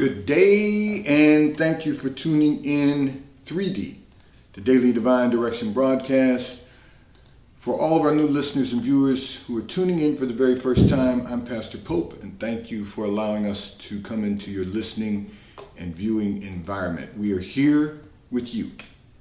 Good day, and thank you for tuning in 3D, the Daily Divine Direction broadcast. For all of our new listeners and viewers who are tuning in for the very first time, I'm Pastor Pope, and thank you for allowing us to come into your listening and viewing environment. We are here with you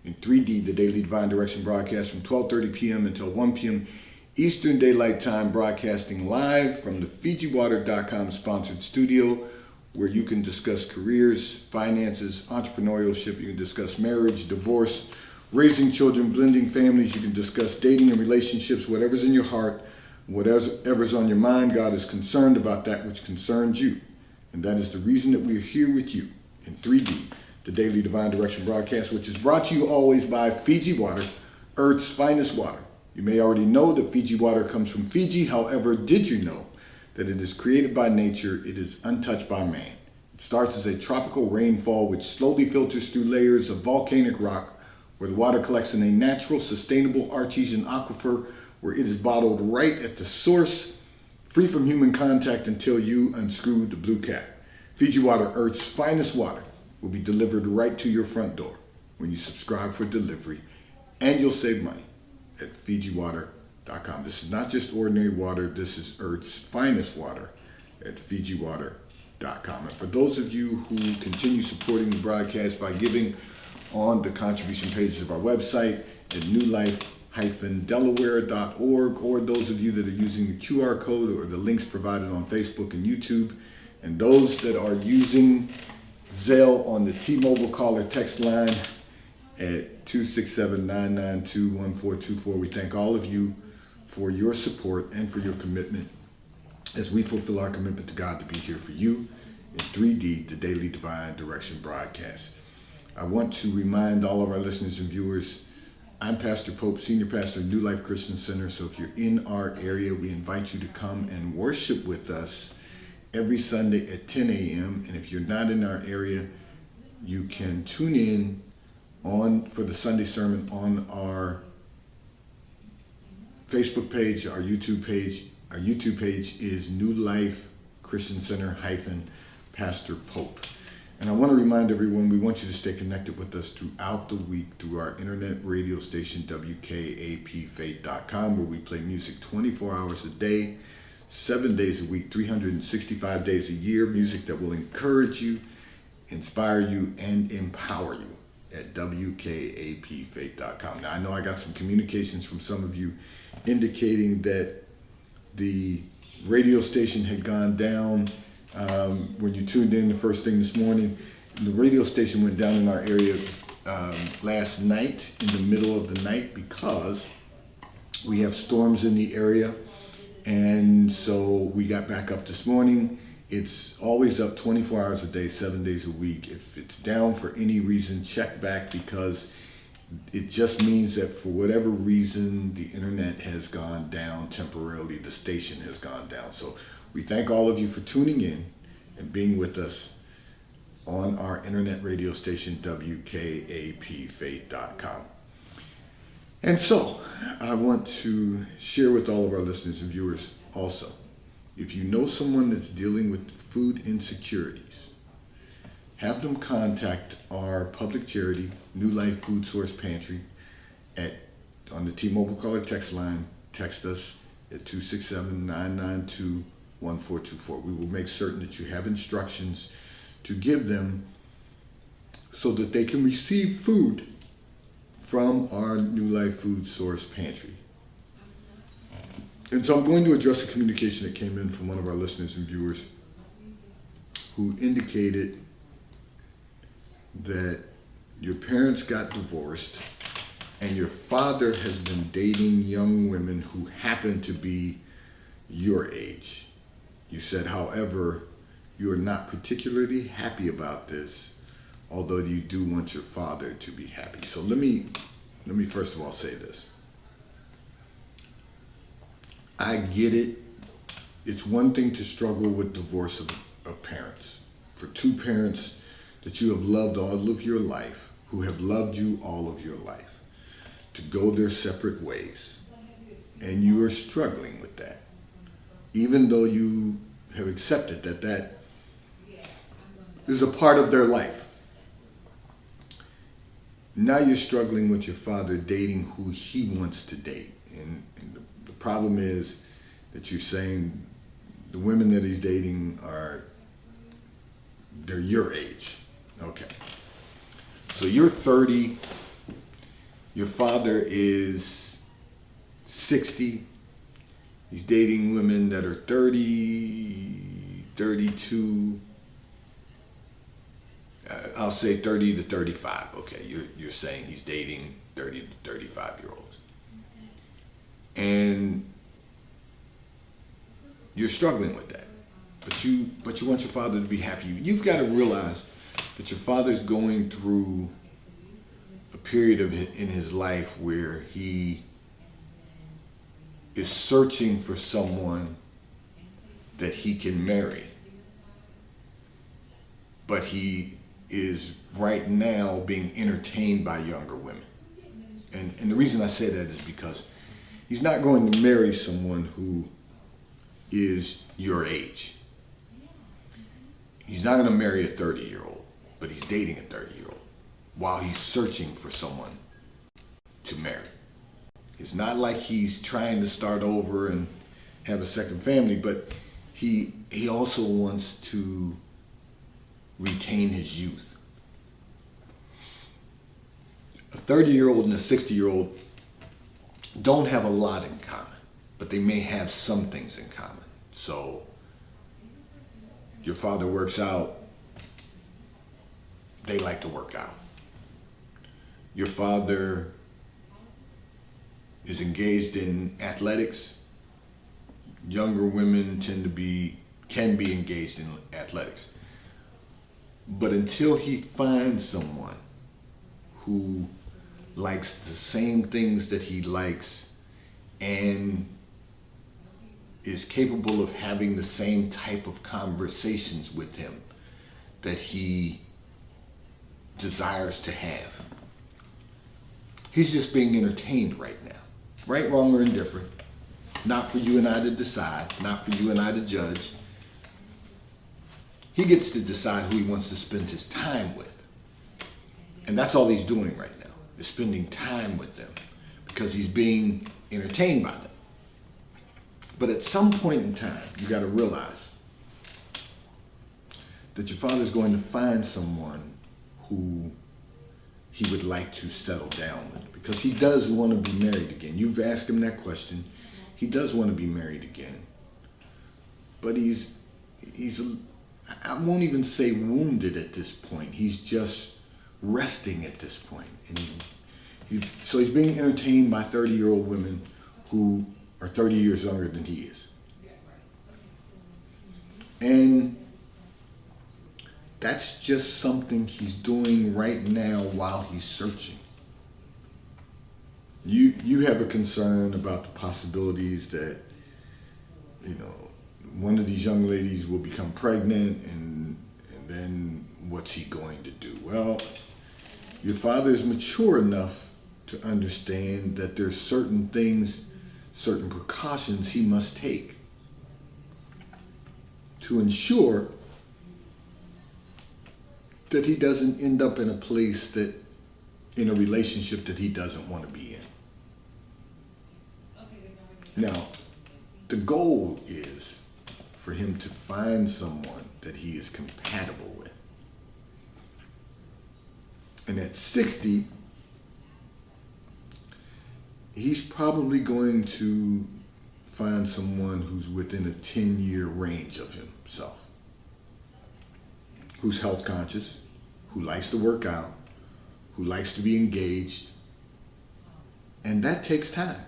in 3D, the Daily Divine Direction broadcast from 12:30 p.m. until 1 p.m. Eastern Daylight Time, broadcasting live from the FijiWater.com sponsored studio, where you can discuss careers, finances, entrepreneurship. You can discuss marriage, divorce, raising children, blending families. You can discuss dating and relationships, whatever's in your heart, whatever's on your mind. God is concerned about that which concerns you. And that is the reason that we're here with you in 3D, the Daily Divine Direction broadcast, which is brought to you always by Fiji Water, Earth's finest water. You may already know that Fiji water comes from Fiji. However, did you know that it is created by nature? It is untouched by man. It starts as a tropical rainfall which slowly filters through layers of volcanic rock, where the water collects in a natural, sustainable artesian aquifer, where it is bottled right at the source, free from human contact until you unscrew the blue cap. Fiji Water, Earth's finest water, will be delivered right to your front door when you subscribe for delivery, and you'll save money at FijiWater.com. This is not just ordinary water. This is Earth's finest water at FijiWater.com. And for those of you who continue supporting the broadcast by giving on the contribution pages of our website at newlife-delaware.org, or those of you that are using the QR code or the links provided on Facebook and YouTube, and those that are using Zelle on the T-Mobile caller text line at 267-992-1424. We thank all of you for your support and for your commitment as we fulfill our commitment to God to be here for you in 3D, the Daily Divine Direction broadcast. I want to remind all of our listeners and viewers, I'm Pastor Pope, Senior Pastor of New Life Christian Center. So if you're in our area, we invite you to come and worship with us every Sunday at 10 a.m. And if you're not in our area, you can tune in for the Sunday sermon on our Facebook page, our YouTube page. Our YouTube page is New Life Christian Center - Pastor Pope. And I want to remind everyone, we want you to stay connected with us throughout the week through our internet radio station, WKAPFaith.com, where we play music 24 hours a day, 7 days a week, 365 days a year, music that will encourage you, inspire you, and empower you at WKAPFaith.com. Now, I know I got some communications from some of you indicating that the radio station had gone down when you tuned in the first thing this morning. The radio station went down in our area last night, in the middle of the night, because we have storms in the area. And so we got back up this morning. It's always up 24 hours a day, 7 days a week. If it's down for any reason, check back, because it just means that for whatever reason, the internet has gone down temporarily. The station has gone down. So we thank all of you for tuning in and being with us on our internet radio station, WKAPFaith.com. And so I want to share with all of our listeners and viewers also, if you know someone that's dealing with food insecurities, have them contact our public charity, New Life Food Source Pantry, on the T-Mobile caller text line. Text us at 267-992-1424. We will make certain that you have instructions to give them so that they can receive food from our New Life Food Source Pantry. And so I'm going to address a communication that came in from one of our listeners and viewers who indicated that your parents got divorced and your father has been dating young women who happen to be your age. You said, however, you are not particularly happy about this, although you do want your father to be happy. So let me first of all say this. I get it. It's one thing to struggle with divorce of parents. For two parents that you have loved all of your life, who have loved you all of your life, to go their separate ways. And you are struggling with that. Even though you have accepted that is a part of their life. Now you're struggling with your father dating who he wants to date. And the problem is that you're saying the women that he's dating they're your age. Okay. So you're 30, your father is 60. He's dating women that are 30, 32, I'll say 30 to 35. Okay, you're saying he's dating 30 to 35-year-olds. And you're struggling with that. But you want your father to be happy. You've got to realize that your father's going through a period in his life where he is searching for someone that he can marry. But he is right now being entertained by younger women. And the reason I say that is because he's not going to marry someone who is your age. He's not going to marry a 30-year-old, but he's dating a 30-year-old while he's searching for someone to marry. It's not like he's trying to start over and have a second family, but he also wants to retain his youth. A 30-year-old and a 60-year-old don't have a lot in common, but they may have some things in common. So your father works out, they like to work out. Your father is engaged in athletics. Younger women can be engaged in athletics. But until he finds someone who likes the same things that he likes and is capable of having the same type of conversations with him that he desires to have, he's just being entertained right now. Right, wrong, or indifferent. Not for you and I to decide, not for you and I to judge. He gets to decide who he wants to spend his time with. And that's all he's doing right now, is spending time with them because he's being entertained by them. But at some point in time, you got to realize that your father's going to find someone who he would like to settle down with because he does want to be married again. You've asked him that question. He does want to be married again. But I won't even say wounded at this point. He's just resting at this point. And so he's being entertained by 30-year-old women who are 30 years younger than he is. And that's just something he's doing right now while he's searching. You have a concern about the possibilities that, one of these young ladies will become pregnant and then what's he going to do? Well, your father is mature enough to understand that there's certain things, certain precautions he must take to ensure that he doesn't end up in a place in a relationship that he doesn't want to be in. Now, the goal is for him to find someone that he is compatible with. And at 60, he's probably going to find someone who's within a 10-year range of himself, who's health conscious, who likes to work out, who likes to be engaged. And that takes time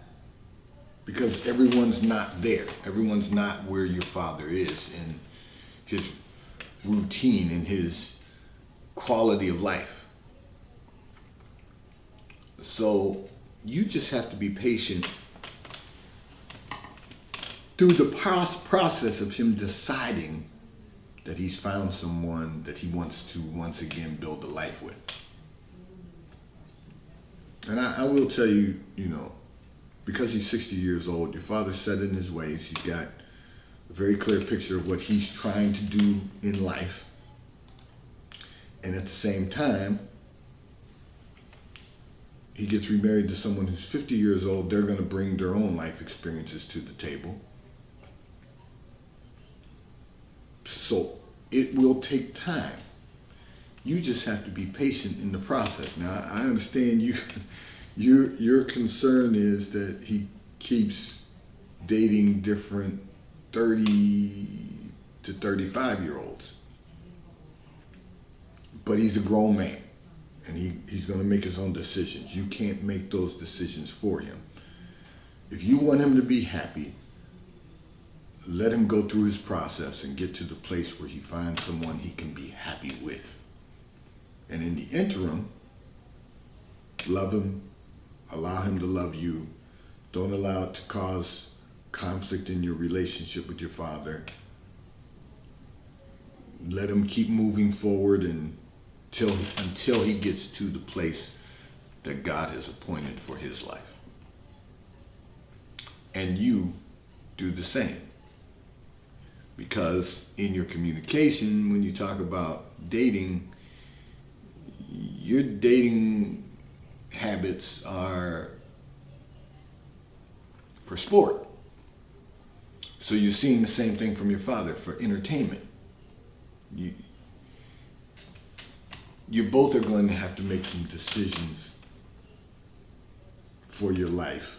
because everyone's not there. Everyone's not where your father is in his routine, in his quality of life. So you just have to be patient through the process of him deciding that he's found someone that he wants to once again build a life with. And I will tell you, because he's 60 years old, your father's set in his ways. He's got a very clear picture of what he's trying to do in life. And at the same time, he gets remarried to someone who's 50 years old. They're going to bring their own life experiences to the table. So it will take time. You just have to be patient in the process. Now, I understand your concern is that he keeps dating different 30 to 35-year-olds. But he's a grown man, and he's going to make his own decisions. You can't make those decisions for him. If you want him to be happy, let him go through his process and get to the place where he finds someone he can be happy with. And in the interim, love him, allow him to love you. Don't allow it to cause conflict in your relationship with your father. Let him keep moving forward until he gets to the place that God has appointed for his life. And you do the same. Because in your communication, when you talk about dating, your dating habits are for sport. So you're seeing the same thing from your father for entertainment. You both are going to have to make some decisions for your life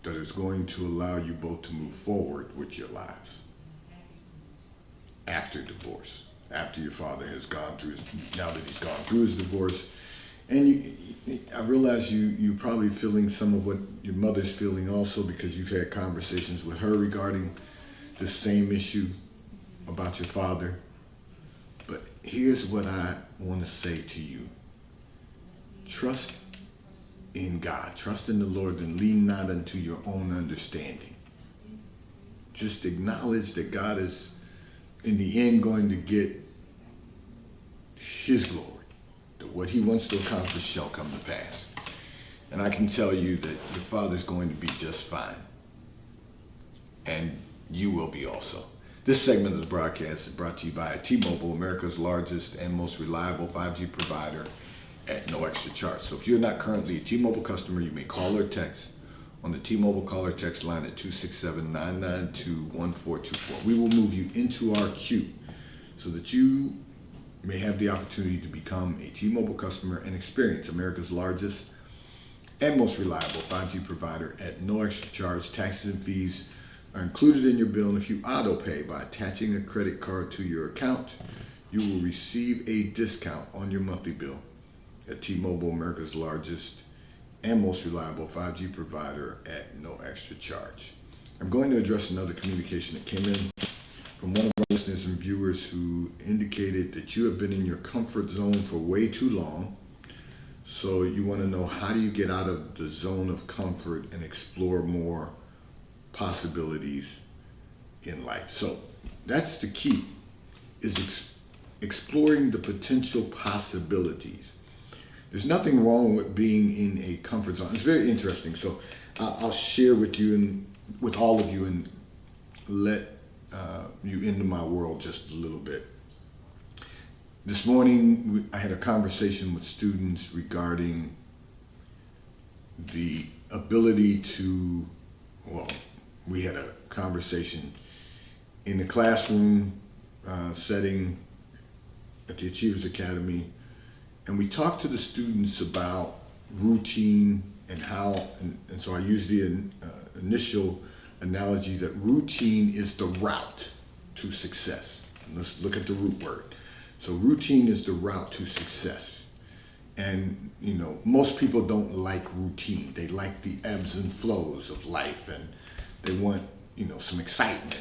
that is going to allow you both to move forward with your lives after divorce, after your father has gone through now that he's gone through his divorce. And I realize you're probably feeling some of what your mother's feeling also, because you've had conversations with her regarding the same issue about your father. But here's what I want to say to you. Trust in God. Trust in the Lord, and lean not unto your own understanding. Just acknowledge that God is, in the end, going to get his glory. That what he wants to accomplish shall come to pass. And I can tell you that your father's going to be just fine. And you will be also. This segment of the broadcast is brought to you by T-Mobile, America's largest and most reliable 5G provider at no extra charge. So if you're not currently a T-Mobile customer, you may call or text on the T-Mobile call or text line at 267-992-1424. We will move you into our queue so that you may have the opportunity to become a T-Mobile customer and experience America's largest and most reliable 5G provider at no extra charge. Taxes and fees are included in your bill, and if you auto pay by attaching a credit card to your account, you will receive a discount on your monthly bill at T-Mobile, America's largest and most reliable 5G provider at no extra charge. I'm going to address another communication that came in from one of our listeners and viewers who indicated that you have been in your comfort zone for way too long. So you want to know, how do you get out of the zone of comfort and explore more possibilities in life? So that's the key, is exploring the potential possibilities. There's nothing wrong with being in a comfort zone. It's very interesting. So I'll share with you and with all of you, and let you into my world just a little bit. This morning, I had a conversation with students regarding the ability to, we had a conversation in the classroom setting at the Achievers Academy, and we talked to the students about routine and how, and so I used the initial analogy that routine is the route to success. And let's look at the root word. So routine is the route to success. And, most people don't like routine. They like the ebbs and flows of life, and they want, some excitement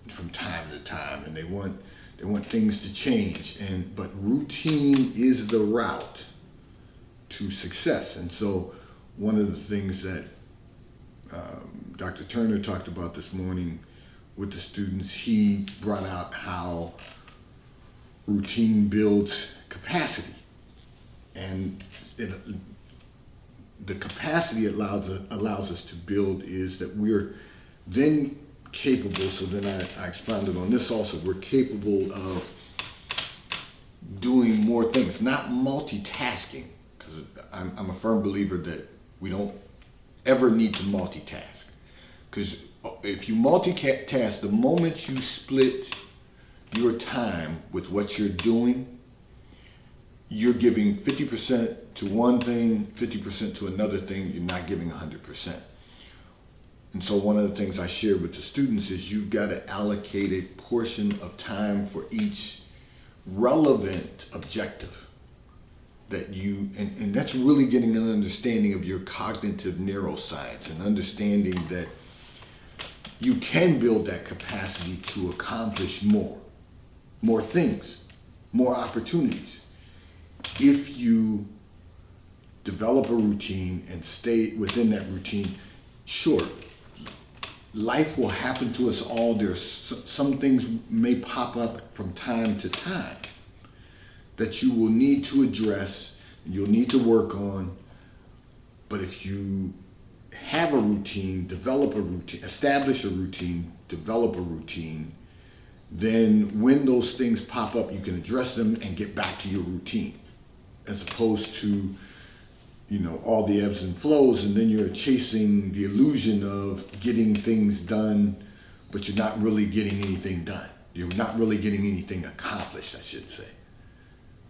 from time to time, and they want things to change. But routine is the route to success. And so one of the things that Dr. Turner talked about this morning with the students, he brought out how routine builds capacity. And the capacity it allows us to build is that we're then capable, so then I expounded on this also, we're capable of doing more things, not multitasking, because I'm a firm believer that we don't ever need to multitask. Because if you multitask, the moment you split your time with what you're doing, you're giving 50% to one thing, 50% to another thing, you're not giving 100%. And so one of the things I share with the students is you've got to allocate a portion of time for each relevant objective that you, and that's really getting an understanding of your cognitive neuroscience and understanding that you can build that capacity to accomplish more things, more opportunities. If you develop a routine and stay within that routine, sure, life will happen to us all. There's some things may pop up from time to time that you will need to address, you'll need to work on. But if you have a routine, develop a routine, establish a routine, develop a routine, then when those things pop up, you can address them and get back to your routine, as opposed to, all the ebbs and flows, and then you're chasing the illusion of getting things done, but you're not really getting anything done. You're not really getting anything accomplished, I should say.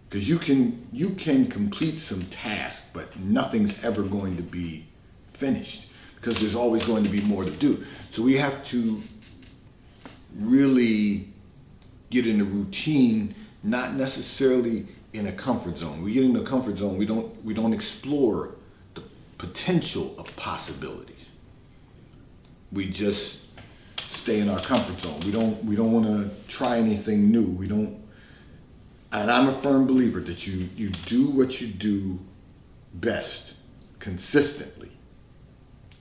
Because you can complete some tasks, but nothing's ever going to be finished, because there's always going to be more to do. So we have to really get in a routine, not necessarily in a comfort zone. We get in a comfort zone, we don't explore the potential of possibilities. We just stay in our comfort zone. We don't want to try anything new. And I'm a firm believer that you do what you do best consistently.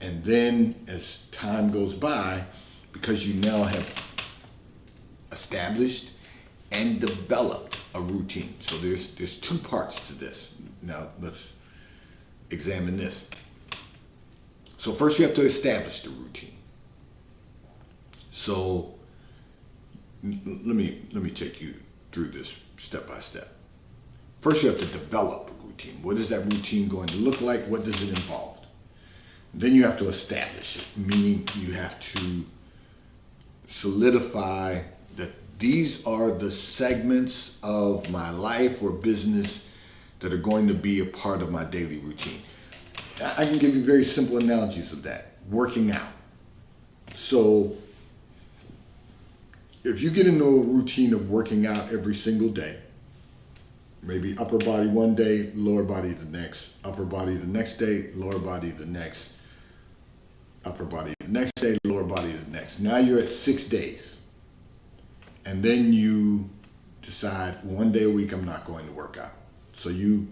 And then as time goes by, because you now have established and developed a routine. So there's two parts to this. Now let's examine this. So first you have to establish the routine. So let me take you through this step by step. First you have to develop a routine. What is that routine going to look like? What does it involve? Then you have to establish it, meaning you have to solidify that these are the segments of my life or business that are going to be a part of my daily routine. I can give you very simple analogies of that. Working out. So if you get into a routine of working out every single day, maybe upper body one day, lower body the next, upper body the next day, lower body the next, upper body the next day, lower body the next. Now you're at 6 days. And then you decide one day a week I'm not going to work out. So you're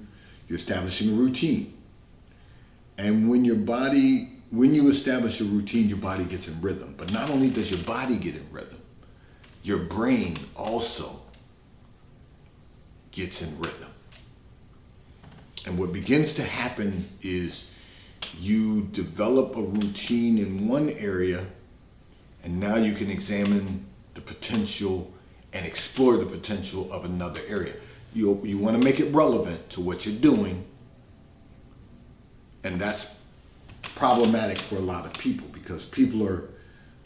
establishing a routine. And when you establish a routine, your body gets in rhythm. But not only does your body get in rhythm, your brain also gets in rhythm. And what begins to happen is you develop a routine in one area, and now you can examine the potential and explore the potential of another area. You want to make it relevant to what you're doing, and that's problematic for a lot of people because people are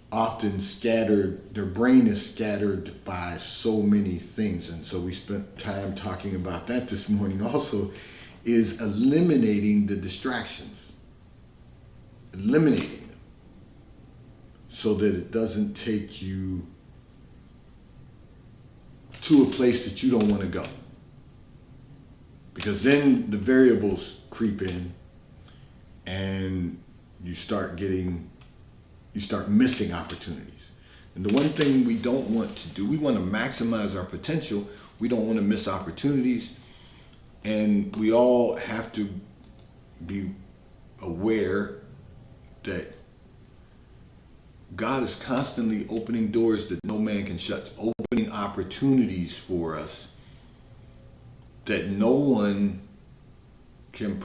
often scattered, their brain is scattered by so many things. And so we spent time talking about that this morning also, is eliminating the distractions. Eliminating them so that it doesn't take you to a place that you don't want to go. Because then the variables creep in and you start missing opportunities. And the one thing we don't want to do, we want to maximize our potential. We don't want to miss opportunities. And we all have to be aware that God is constantly opening doors that no man can shut, opening opportunities for us that no one can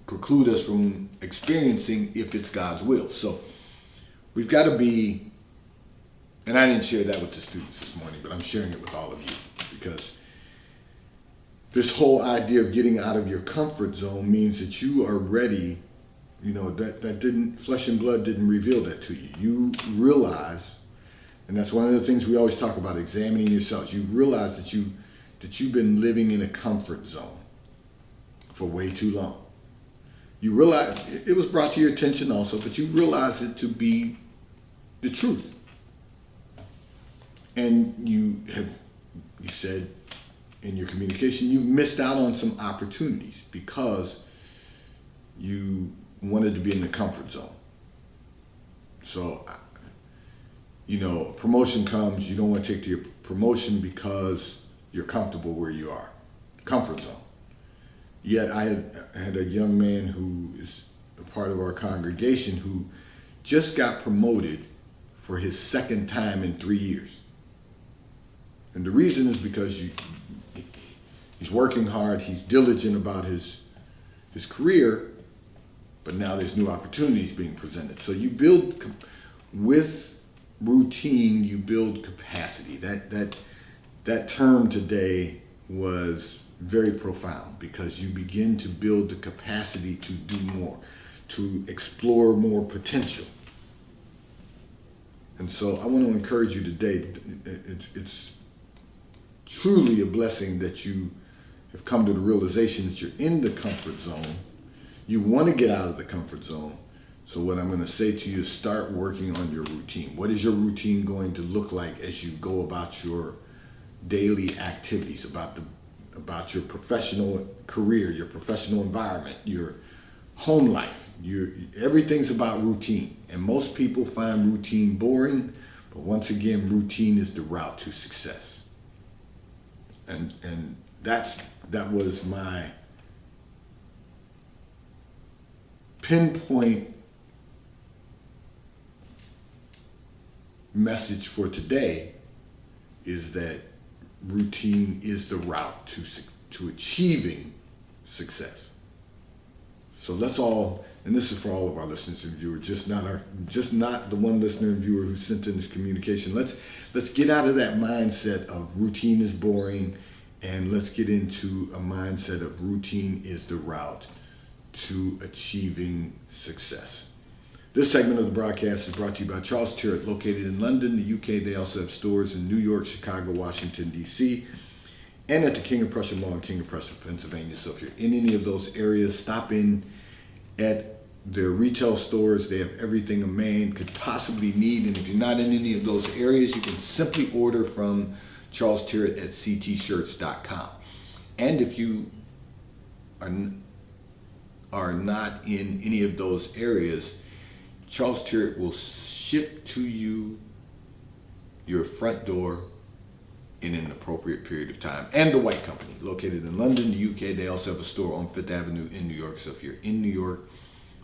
preclude us from experiencing if it's God's will. So we've got to be, and I didn't share that with the students this morning, but I'm sharing it with all of you because this whole idea of getting out of your comfort zone means that you are ready. Flesh and blood didn't reveal that to you. You realize, and that's one of the things we always talk about, examining yourselves. You realize that you've been living in a comfort zone for way too long. You realize it was brought to your attention also, but you realize it to be the truth. And you said in your communication, you've missed out on some opportunities because you wanted to be in the comfort zone. So, a promotion comes, you don't want to take your promotion because you're comfortable where you are, comfort zone. Yet I had a young man who is a part of our congregation who just got promoted for his second time in 3 years. And the reason is because he's working hard, he's diligent about his career, but now there's new opportunities being presented. So you build, with routine, you build capacity. That term today was very profound because you begin to build the capacity to do more, to explore more potential. And so I want to encourage you today. It's truly a blessing that you have come to the realization that you're in the comfort zone. You want to get out of the comfort zone. So what I'm going to say to you is start working on your routine. What is your routine going to look like as you go about your daily activities, about your professional career, your professional environment, your home life? Everything's about routine. And most people find routine boring, but once again, routine is the route to success. And that was my pinpoint message for today, is that routine is the route to achieving success. So let's all, and this is for all of our listeners and viewers, just not the one listener and viewer who sent in this communication. Let's get out of that mindset of routine is boring, and let's get into a mindset of routine is the route to achieving success. This segment of the broadcast is brought to you by Charles Tyrwhitt, located in London, the UK. They also have stores in New York, Chicago, Washington, D.C., and at the King of Prussia Mall in King of Prussia, Pennsylvania. So if you're in any of those areas, stop in at their retail stores. They have everything a man could possibly need. And if you're not in any of those areas, you can simply order from Charles Tyrwhitt at ctshirts.com. And if you are not in any of those areas, Charles Tyrwhitt will ship to you your front door in an appropriate period of time. And the White Company, located in London, the UK. They also have a store on Fifth Avenue in New York. So if you're in New York,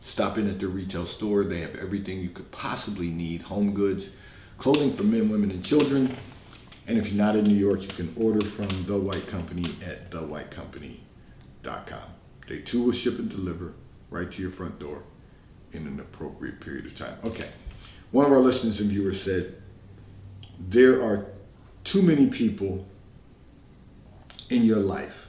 stop in at their retail store. They have everything you could possibly need: home goods, clothing for men, women, and children. And if you're not in New York, you can order from The White Company at thewhitecompany.com. They too will ship and deliver right to your front door in an appropriate period of time. Okay. One of our listeners and viewers said, there are too many people in your life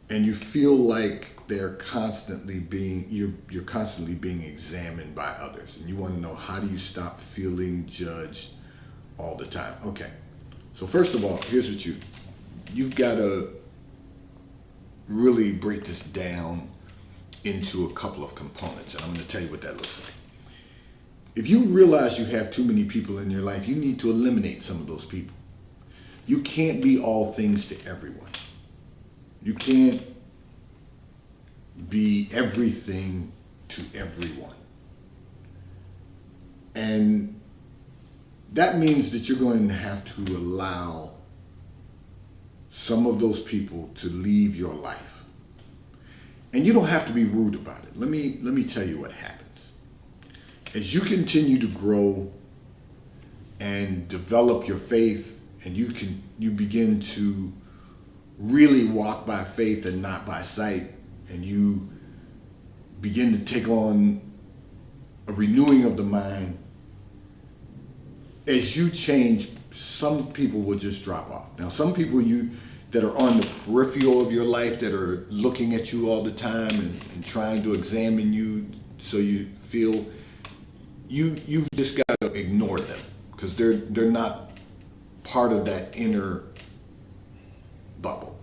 and you feel like they're constantly you're constantly being examined by others, and you want to know, how do you stop feeling judged all the time? Okay. So first of all, here's what you've got to really break this down into a couple of components, and I'm going to tell you what that looks like. If you realize you have too many people in your life, you need to eliminate some of those people. You can't be all things to everyone. You can't be everything to everyone. And that means that you're going to have to allow some of those people to leave your life. And you don't have to be rude about it. Let me tell you what happens. As you continue to grow and develop your faith, and you begin to really walk by faith and not by sight, and you begin to take on a renewing of the mind, as you change, some people will just drop off. Now, some people that are on the peripheral of your life, that are looking at you all the time and trying to examine you, so you feel you've just got to ignore them, because they're not part of that inner bubble.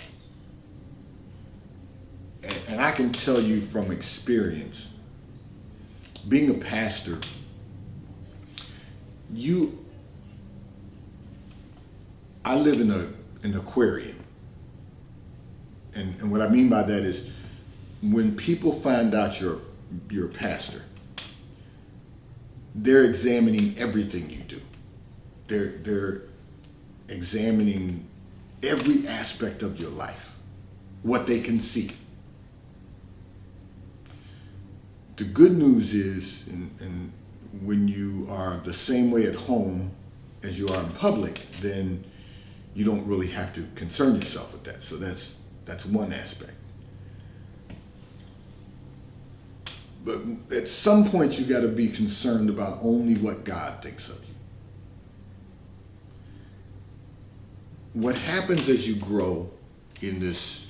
And I can tell you from experience, being a pastor, I live in an aquarium. And what I mean by that is, when people find out you're a pastor, they're examining everything you do. They're examining every aspect of your life, what they can see. The good news is, and when you are the same way at home as you are in public, then you don't really have to concern yourself with that. So that's one aspect. But at some point, you got to be concerned about only what God thinks of you. What happens as you grow in this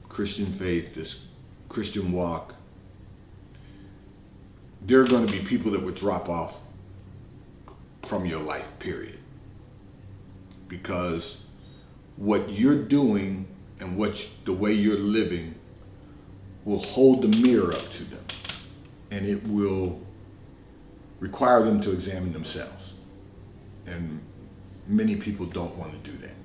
Christian faith, this Christian walk, there are going to be people that would drop off from your life, period. Because what you're doing and the way you're living will hold the mirror up to them, and it will require them to examine themselves. And many people don't want to do that.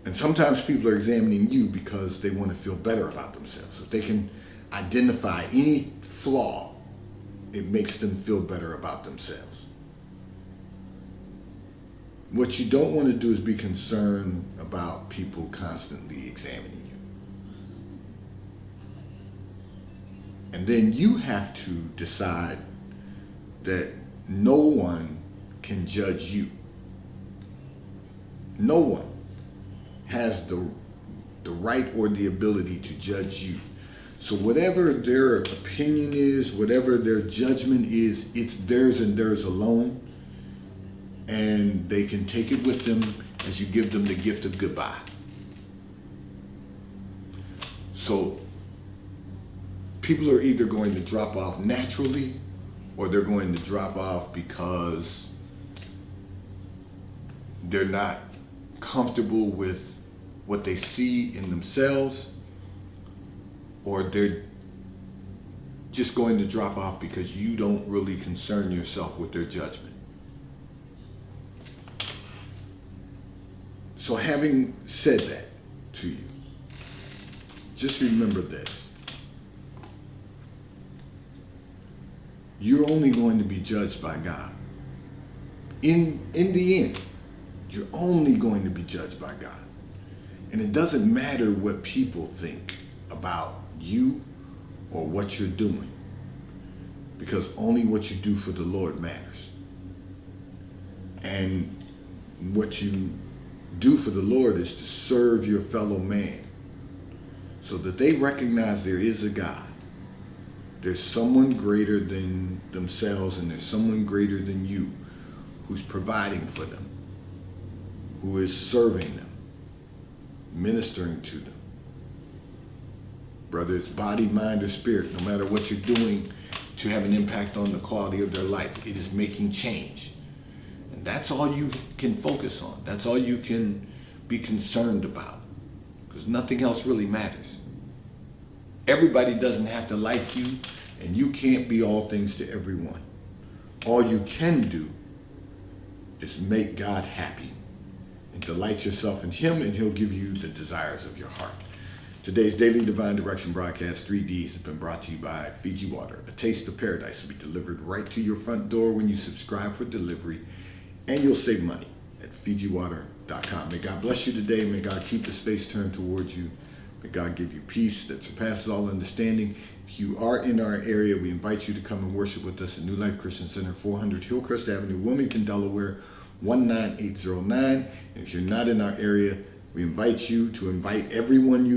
And sometimes people are examining you because they want to feel better about themselves. If they can identify any flaw, it makes them feel better about themselves. What you don't want to do is be concerned about people constantly examining you. And then you have to decide that no one can judge you. No one has the right or the ability to judge you. So whatever their opinion is, whatever their judgment is, it's theirs and theirs alone. And they can take it with them as you give them the gift of goodbye. So people are either going to drop off naturally, or they're going to drop off because they're not comfortable with what they see in themselves, or they're just going to drop off because you don't really concern yourself with their judgment. So having said that to you, just remember this. You're only going to be judged by God. In the end, you're only going to be judged by God. And it doesn't matter what people think about you or what you're doing, because only what you do for the Lord matters. And what you do for the Lord is to serve your fellow man, so that they recognize there is a God. There's someone greater than themselves, and there's someone greater than you who's providing for them, who is serving them, ministering to them. Whether it's body, mind, or spirit, no matter what you're doing to have an impact on the quality of their life, it is making change. And that's all you can focus on. That's all you can be concerned about, because nothing else really matters. Everybody doesn't have to like you, and you can't be all things to everyone. All you can do is make God happy and delight yourself in Him, and He'll give you the desires of your heart. Today's Daily Divine Direction broadcast, 3D, has been brought to you by Fiji Water. A taste of paradise will be delivered right to your front door when you subscribe for delivery, and you'll save money at FijiWater.com. May God bless you today. May God keep His face turned towards you. May God give you peace that surpasses all understanding. If you are in our area, we invite you to come and worship with us at New Life Christian Center, 400 Hillcrest Avenue, Wilmington, Delaware, 19809. And if you're not in our area, we invite you to invite everyone you know